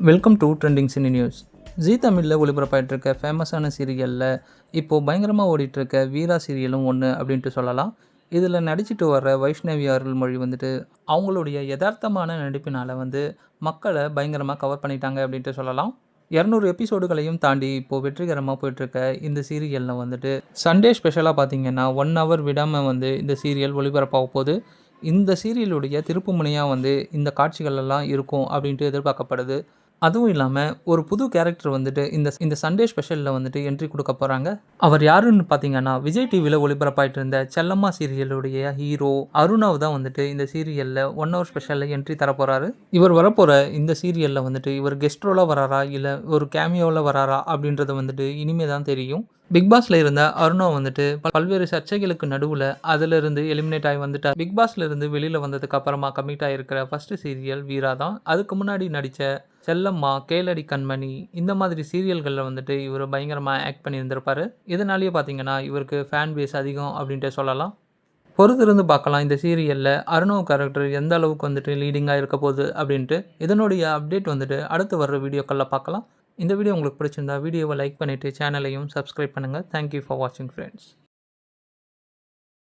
Welcome to trending cine news. Zee தமிழில் ஒளிபரப்பாயிட்டு இருக்க ஃபேமஸான சீரியலில் இப்போது பயங்கரமாக ஓடிட்டுருக்க வீரா சீரியலும் ஒன்று அப்படின்ட்டு சொல்லலாம். இதில் நடிச்சிட்டு வர்ற வைஷ்ணவி அருள்மொழி வந்துட்டு அவங்களுடைய யதார்த்தமான நடிப்பினால் மக்களை பயங்கரமாக கவர் பண்ணிட்டாங்க அப்படின்ட்டு சொல்லலாம். 200 எபிசோடுகளையும் தாண்டி இப்போது வெற்றிகரமாக போயிட்டுருக்க இந்த சீரியலில் சண்டே ஸ்பெஷலாக பார்த்தீங்கன்னா 1 ஹவர் விடாமல் இந்த சீரியல் ஒளிபரப்பாக போகுது. இந்த சீரியலுடைய திருப்பு முனையாக இந்த காட்சிகள் எல்லாம் இருக்கும் அப்படின்ட்டு எதிர்பார்க்கப்படுது. அதுவும் இல்லாமல் ஒரு புது கேரக்டர் இந்த சண்டே ஸ்பெஷலில் என்ட்ரி கொடுக்க போகிறாங்க. அவர் யாருன்னு பார்த்தீங்கன்னா விஜய் டிவியில் ஒளிபரப்பாயிட்டு இருந்த செல்லம்மா சீரியலுடைய ஹீரோ அருணாவ் தான் இந்த சீரியலில் 1 ஹவர் ஸ்பெஷலில் என்ட்ரி தர போகிறாரு. இவர் வரப்போகிற இந்த சீரியலில் இவர் கெஸ்ட் ரோலாக வராரா இல்லை ஒரு கேமியோவில் வராரா அப்படின்றது இனிமே தான் தெரியும். பிக் பாஸில் இருந்த அருணா பல்வேறு சர்ச்சைகளுக்கு நடுவில் அதிலிருந்து எலிமினேட் ஆகி வந்துட்டார். பிக் பாஸ்ல இருந்து வெளியில் வந்ததுக்கு அப்புறமா கமிட் ஆகிருக்கிற ஃபர்ஸ்ட் சீரியல் வீரா தான். அதுக்கு முன்னாடி நடித்த செல்லம்மா, கேளடி கண்மணி இந்த மாதிரி சீரியல்களில் இவர் பயங்கரமாக ஆக்ட் பண்ணியிருந்திருப்பார். இதனாலேயே பார்த்தீங்கன்னா இவருக்கு ஃபேன் பேஸ் அதிகம் அப்படின்ட்டு சொல்லலாம். பொறுத்திருந்து பார்க்கலாம் இந்த சீரியலில் அருணவ் கேரக்டர் எந்த அளவுக்கு லீடிங்காக இருக்க போகுது அப்படின்ட்டு. இதனுடைய அப்டேட் அடுத்து வர்ற வீடியோக்களில் பார்க்கலாம். இந்த வீடியோ உங்களுக்கு பிடிச்சிருந்தா வீடியோவை லைக் பண்ணிவிட்டு சேனலையும் சப்ஸ்கிரைப் பண்ணுங்கள். தேங்க்யூ ஃபார் வாட்சிங் ஃப்ரெண்ட்ஸ்.